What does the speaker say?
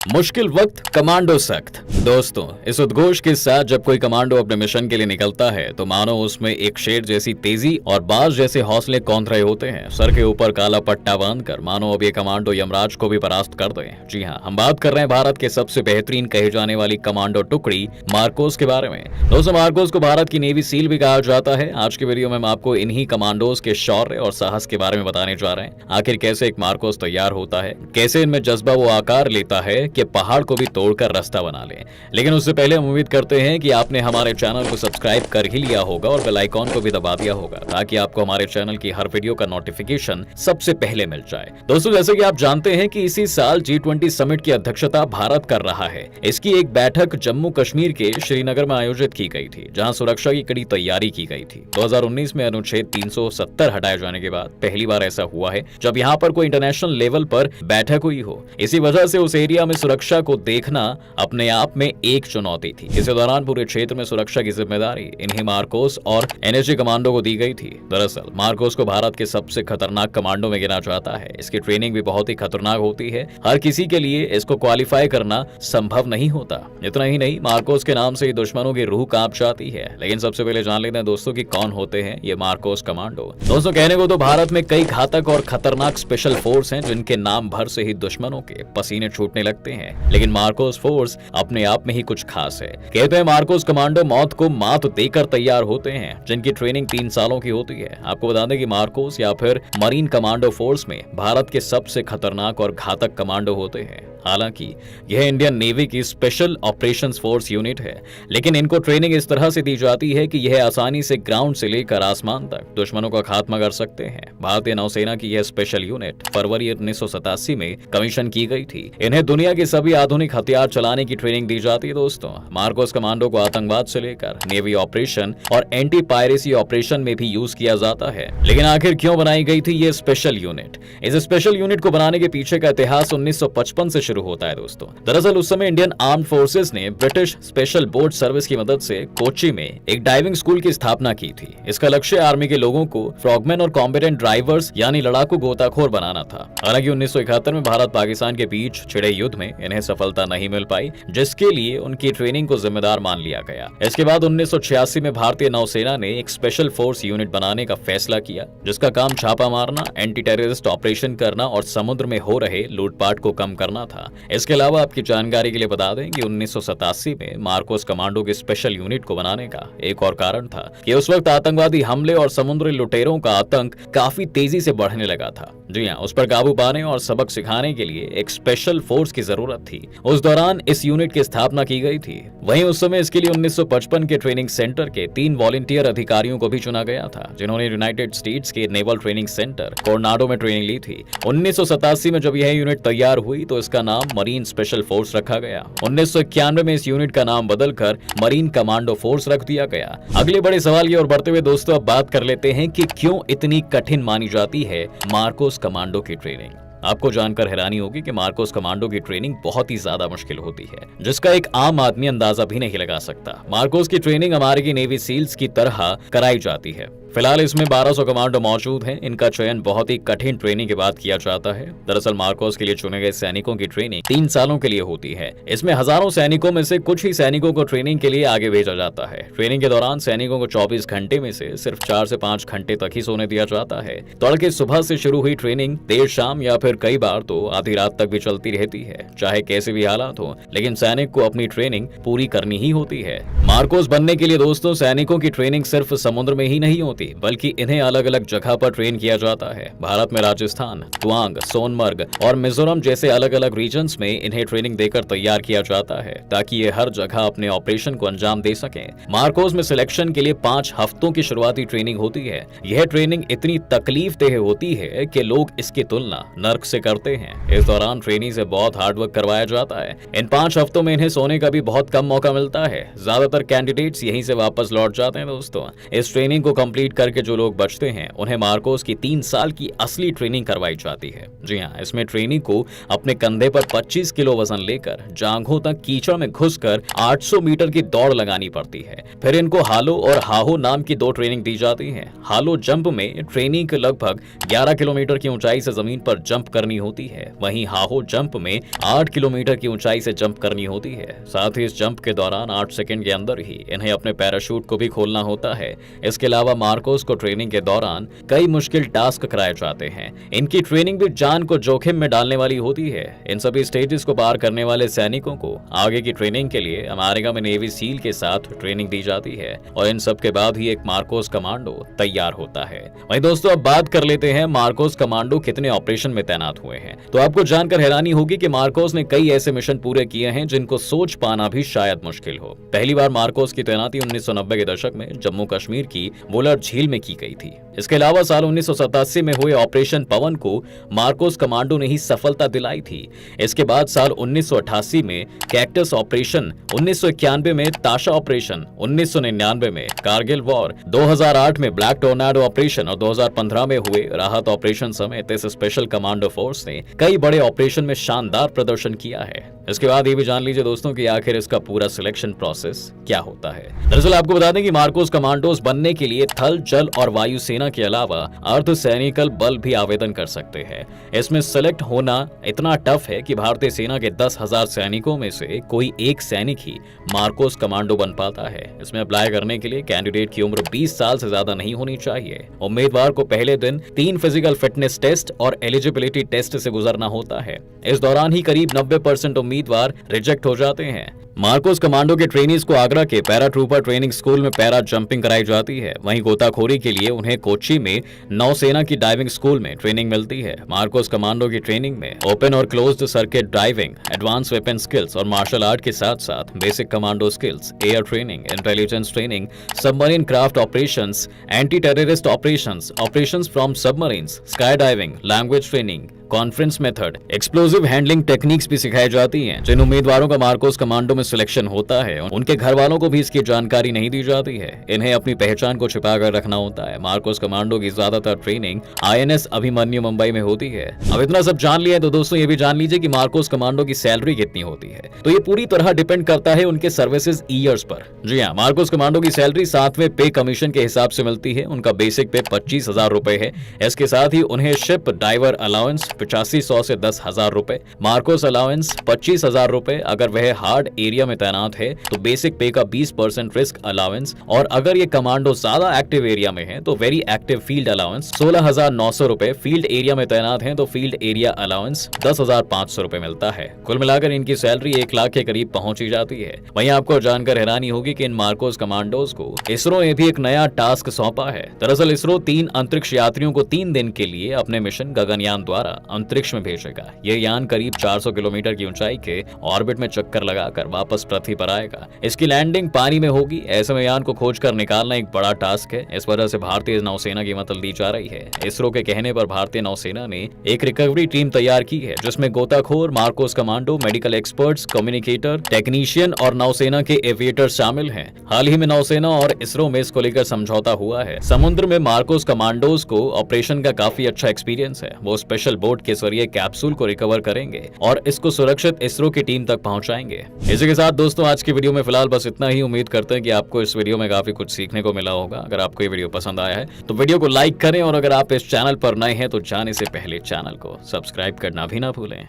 मुश्किल वक्त कमांडो सख्त। दोस्तों, इस उद्घोष के साथ जब कोई कमांडो अपने मिशन के लिए निकलता है तो मानो उसमें एक शेर जैसी तेजी और बाज जैसे हौसले कौंध रहे होते हैं। सर के ऊपर काला पट्टा बांधकर मानो अब ये कमांडो यमराज को भी परास्त कर दे। जी हाँ, हम बात कर रहे हैं भारत के सबसे बेहतरीन कही जाने वाली कमांडो टुकड़ी मार्कोस के बारे में। दोस्तों, मार्कोस को भारत की नेवी सील भी कहा जाता है। आज की वीडियो में हम आपको इन्हीं कमांडोज के शौर्य और साहस के बारे में बताने जा रहे हैं। आखिर कैसे एक मार्कोस तैयार होता है, कैसे इनमें जज्बा वो आकार लेता है कि पहाड़ को भी तोड़कर रास्ता बना ले। लेकिन उससे पहले हम उम्मीद करते हैं कि आपने हमारे चैनल को सब्सक्राइब कर ही लिया होगा और बेल आइकॉन को भी दबा दिया होगा ताकि आपको हमारे चैनल की हर वीडियो का नोटिफिकेशन सबसे पहले मिल जाए। दोस्तों, जैसे कि आप जानते हैं कि इसी साल G20 समिट की अध्यक्षता भारत कर रहा है। इसकी एक बैठक जम्मू कश्मीर के श्रीनगर में आयोजित की गई थी, जहां सुरक्षा की कड़ी तैयारी की गई थी। 2019 में अनुच्छेद 370 हटाए जाने के बाद पहली बार ऐसा हुआ है जब यहाँ पर कोई इंटरनेशनल लेवल पर बैठक हुई हो। इसी वजह से उस एरिया में सुरक्षा को देखना अपने आप में एक चुनौती थी। इस दौरान पूरे क्षेत्र में सुरक्षा की जिम्मेदारी इन्हीं मार्कोस और एनएसजी कमांडो को दी गई थी। दरअसल मार्कोस को भारत के सबसे खतरनाक कमांडो में गिना जाता है। इसकी ट्रेनिंग भी बहुत ही खतरनाक होती है। हर किसी के लिए इसको क्वालिफाई करना संभव नहीं होता। इतना ही नहीं, मार्कोस के नाम से ही दुश्मनों की रूह कांप जाती है। लेकिन सबसे पहले जान लेते हैं दोस्तों कि कौन होते हैं ये मार्कोस कमांडो। दोस्तों, कहने को तो भारत में कई घातक और खतरनाक स्पेशल फोर्स हैं जिनके नाम भर से ही दुश्मनों के पसीने छूटने लगते हैं, लेकिन मार्कोस फोर्स अपने आप में ही कुछ खास है। कहते हैं मार्कोस कमांडो मौत को मात देकर तैयार होते हैं, जिनकी ट्रेनिंग 3 सालों की होती है। आपको बता दें कि मार्कोस या फिर मरीन कमांडो फोर्स में भारत के सबसे खतरनाक और घातक कमांडो होते हैं। हालांकि यह इंडियन नेवी की स्पेशल ऑपरेशंस फोर्स यूनिट है, लेकिन इनको ट्रेनिंग इस तरह से दी जाती है कि यह आसानी से ग्राउंड से लेकर आसमान तक दुश्मनों का खात्मा कर सकते हैं। भारतीय नौसेना की यह स्पेशल यूनिट फरवरी 1987 में कमीशन की गई थी। इन्हें दुनिया के सभी आधुनिक हथियार चलाने की ट्रेनिंग दी जाती है। दोस्तों, मार्कोस कमांडो को आतंकवाद से लेकर नेवी ऑपरेशन और एंटी पायरेसी ऑपरेशन में भी यूज किया जाता है। लेकिन आखिर क्यों बनाई गई थी ये स्पेशल यूनिट? इस स्पेशल यूनिट को बनाने के पीछे का इतिहास 1955 से शुरू होता है। दोस्तों, दरअसल उस समय इंडियन आर्म फोर्सेस ने ब्रिटिश स्पेशल बोट सर्विस की मदद से कोच्चि में एक डाइविंग स्कूल की स्थापना की थी। इसका लक्ष्य आर्मी के लोगों को फ्रॉगमैन और कॉम्बेटेंट ड्राइवर्स यानी लड़ाकू गोताखोर बनाना था। हालांकि 1971 में भारत पाकिस्तान के बीच छिड़े युद्ध में इन्हें सफलता नहीं मिल पाई, जिसके लिए उनकी ट्रेनिंग को जिम्मेदार मान लिया गया। इसके बाद 1986 में भारतीय नौसेना ने एक स्पेशल फोर्स यूनिट बनाने का फैसला किया, जिसका काम छापा मारना, एंटी टेररिस्ट ऑपरेशन करना और समुद्र में हो रहे लूटपाट को कम करना था। इसके अलावा आपकी जानकारी के लिए बता दें कि 1987 में मार्कोस कमांडो के स्पेशल यूनिट को बनाने का एक और कारण था कि उस वक्त आतंकवादी हमले और समुद्री लुटेरों का आतंक काफी तेजी से बढ़ने लगा था। जी हाँ, उस पर काबू पाने और सबक सिखाने के लिए एक स्पेशल फोर्स की जरूरत थी। उस दौरान इस यूनिट की स्थापना की गई थी। वहीं उस समय इसके लिए 1955 के ट्रेनिंग सेंटर के 3 वॉलंटियर अधिकारियों को भी चुना गया था, जिन्होंने यूनाइटेड स्टेट्स के नेवल ट्रेनिंग सेंटर कोर्नाडो में ट्रेनिंग ली थी। 1987 में जब यह यूनिट तैयार हुई तो इसका नाम मरीन स्पेशल फोर्स रखा गया। 1991 में इस यूनिट का नाम बदलकर मरीन कमांडो फोर्स रख दिया गया। अगले बड़े सवाल की ओर बढ़ते हुए दोस्तों, अब बात कर लेते हैं कि क्यों इतनी कठिन मानी जाती है मार्कोस कमांडो की ट्रेनिंग। आपको जानकर हैरानी होगी कि मार्कोस कमांडो की ट्रेनिंग बहुत ही ज्यादा मुश्किल होती है, जिसका एक आम आदमी अंदाजा भी नहीं लगा सकता। मार्कोस की ट्रेनिंग अमेरिकी नेवी सील्स की तरह कराई जाती है। फिलहाल इसमें 1200 कमांडो मौजूद हैं। इनका चयन बहुत ही कठिन ट्रेनिंग के बाद किया जाता है। दरअसल मार्कोस के लिए चुने गए सैनिकों की ट्रेनिंग 3 सालों के लिए होती है। इसमें हजारों सैनिकों में से कुछ ही सैनिकों को ट्रेनिंग के लिए आगे भेजा जाता है। ट्रेनिंग के दौरान सैनिकों को 24 घंटे में से सिर्फ 4 से 5 घंटे तक ही सोने दिया जाता है। तड़के सुबह से शुरू हुई ट्रेनिंग देर शाम या फिर कई बार तो आधी रात तक भी चलती रहती है, चाहे कैसे भी हालात हो, लेकिन सैनिक को अपनी ट्रेनिंग पूरी करनी ही होती है। मार्कोस बनने के लिए दोस्तों, सैनिकों की ट्रेनिंग सिर्फ समुद्र में ही नहीं होती, बल्कि इन्हें अलग अलग जगह पर ट्रेन किया जाता है। भारत में राजस्थान, तवांग, सोनमर्ग और मिजोरम जैसे अलग अलग रीजन्स में इन्हें ट्रेनिंग देकर तैयार किया जाता है, ताकि ये हर जगह अपने ऑपरेशन को अंजाम दे सकें। मार्कोस में सिलेक्शन के लिए 5 हफ्तों की शुरुआती ट्रेनिंग होती है। यह ट्रेनिंग इतनी तकलीफ देह होती है कि लोग इसकी तुलना नर्क से करते हैं। इस दौरान ट्रेनी से बहुत हार्डवर्क करवाया जाता है। इन 5 हफ्तों में इन्हें सोने का भी बहुत कम मौका मिलता है। ज्यादातर कैंडिडेट्स यहीं से वापस लौट जाते हैं। दोस्तों, इस ट्रेनिंग को कंप्लीट कंप्लीट करके जो लोग बचते हैं उन्हें मार्कोस की 3 साल की असली ट्रेनिंग करवाई जाती है। जी हाँ, इसमें ट्रेनिंग को अपने कंधे पर 25 किलो वजन लेकर जांघों तक कीचड़ में घुसकर 800 मीटर की दौड़ लगानी पड़ती है। फिर इनको हालो और हाहो नाम की 2 ट्रेनिंग दी जाती है। हालो जंप में ट्रेनिंग के लगभग 11 किलोमीटर की ऊंचाई से जमीन पर जंप करनी होती है, वहीं हाहो जंप में 8 किलोमीटर की ऊंचाई से जंप करनी होती है। साथ ही इस जंप के दौरान 8 सेकंड के अंदर ही इन्हें अपने पैराशूट को भी खोलना होता है। इसके अलावा मार्कोस को ट्रेनिंग के दौरान कई मुश्किल टास्क कराए जाते हैं। इनकी ट्रेनिंग भी जान को जोखिम में डालने वाली होती है। इन सभी स्टेजेस को पार करने वाले सैनिकों को आगे की ट्रेनिंग के लिए अमेरिका में नेवी सील के साथ ट्रेनिंग दी जाती है और इन सब के बाद ही एक मार्कोस कमांडो तैयार होता है। वहीं दोस्तों अब बात कर लेते हैं मार्कोस कमांडो कितने ऑपरेशन में तैनात हुए हैं। तो आपको जानकर हैरानी होगी कि मार्कोस ने कई ऐसे मिशन पूरे किए हैं जिनको सोच पाना भी शायद मुश्किल हो। पहली बार मार्कोस की तैनाती 1990 के दशक में जम्मू कश्मीर की वुलर झील में की गई थी। इसके अलावा साल 1987 में हुए ऑपरेशन पवन को मार्कोस कमांडो ने ही सफलता दिलाई थी। इसके बाद साल 1988 में कैक्टस ऑपरेशन, 1991 में ताशा ऑपरेशन, 1999 में कारगिल वॉर, 2008 में ब्लैक टोर्नाडो ऑपरेशन और 2015 में हुए राहत ऑपरेशन समेत इस स्पेशल कमांडो फोर्स ने कई बड़े ऑपरेशन में शानदार प्रदर्शन किया है। इसके बाद ये भी जान लीजिए दोस्तों कि आखिर इसका पूरा सिलेक्शन प्रोसेस क्या होता है। दरअसल आपको बता दें कि मार्कोस कमांडोज बनने के लिए थल, जल और वायु सेना के अलावा अर्धसैनिकल बल भी आवेदन कर सकते हैं। इसमें सेलेक्ट होना इतना टफ है कि भारतीय सेना के 10,000 सैनिकों में से कोई एक सैनिक ही मार्कोस कमांडो बन पाता है। इसमें अप्लाई करने के लिए कैंडिडेट की उम्र 20 साल से ज्यादा नहीं होनी चाहिए। उम्मीदवार को पहले दिन 3 फिजिकल फिटनेस टेस्ट और एलिजिबिलिटी टेस्ट से गुजरना होता है। इस दौरान ही करीब 90% उम्मीदवार रिजेक्ट हो जाते हैं। मार्कोस कमांडो के ट्रेनीज को आगरा के पैरा ट्रूपर ट्रेनिंग स्कूल में पैरा जंपिंग कराई जाती है। वहीं गोताखोरी के लिए उन्हें कोच्चि में नौसेना की डाइविंग स्कूल में ट्रेनिंग मिलती है। मार्कोस कमांडो की ट्रेनिंग में ओपन और closed circuit diving, advance weapon skills और मार्शल आर्ट के साथ साथ basic commando skills, air training, intelligence training, submarine craft operations, anti terrorist operations from submarines, sky diving, language training, conference method, explosive handling techniques भी सिखाई जाती हैं। जिन उम्मीदवारों का मार्कोस कमांडो में सिलेक्शन होता है उनके घर वालों को भी इसकी जानकारी नहीं दी जाती है। इन्हें अपनी पहचान को छिपा कर रखना होता है। मार्कोस कमांडो की ज्यादातर ट्रेनिंग INS अभिमन्यु मुंबई में होती है। अब इतना सब जान लिया तो दोस्तों ये भी जान लीजिए कि मार्कोस कमांडो की सैलरी कितनी होती है। तो ये पूरी तरह डिपेंड करता है उनके सर्विसेज ईयर्स पर। जी हाँ, मार्कोस कमांडो की सैलरी 7वें पे कमीशन के हिसाब से मिलती है। उनका बेसिक पे 25,000 रुपए है। इसके साथ ही उन्हें शिप डाइवर अलाउंस 8500 से 10,000 रुपए, मार्कोस अलाउंस 25,000 रुपए अगर वह हार्ड एरिया में तैनात है तो बेसिक पे का 20% रिस्क अलाउंस, और अगर ये कमांडो ज्यादा एक्टिव एरिया में है तो वेरी एक्टिव फील्ड अलाउंस 16,900 रुपए, फील्ड एरिया में तैनात है तो फील्ड एरिया अलाउंस 10,500 रुपए मिलता है। कुल मिलाकर इनकी सैलरी 1 लाख के करीब पहुंची जाती है। वहीं आपको जानकर हैरानी होगी कि इन मार्कोस कमांडोज को इसरो ने भी एक नया टास्क सौंपा है। दरअसल इसरो 3 अंतरिक्ष यात्रियों को 3 दिन के लिए अपने मिशन गगनयान द्वारा अंतरिक्ष में भेजेगा। ये यान करीब 400 किलोमीटर की ऊंचाई के ऑर्बिट में चक्कर लगाकर वापस पृथ्वी पर आएगा। इसकी लैंडिंग पानी में होगी। ऐसे में यान को खोजकर निकालना एक बड़ा टास्क है। इस वजह से भारतीय नौसेना की मदद ली जा रही है। इसरो के कहने पर भारतीय नौसेना ने एक रिकवरी टीम तैयार की है जिसमें गोताखोर, Marcos commando, medical experts, communicator, technician और नौसेना के एविएटर शामिल हैं। हाल ही में नौसेना और इसरो में इसको लेकर समझौता हुआ है। समुद्र में मार्कोस कमांडोज को ऑपरेशन का काफी अच्छा एक्सपीरियंस है। वो स्पेशल बोट के जरिए कैप्सूल को रिकवर करेंगे और इसको सुरक्षित इसरो की टीम तक पहुंचाएंगे। इसी के साथ दोस्तों आज की वीडियो में फिलहाल बस इतना ही। उम्मीद करते हैं कि आपको इस वीडियो में काफी कुछ सीखने को मिला होगा। अगर आपको ये वीडियो पसंद आया है तो वीडियो को लाइक करें और अगर आप इस चैनल पर नए हैं तो जाने से पहले चैनल को सब्सक्राइब करना भी ना भूलें।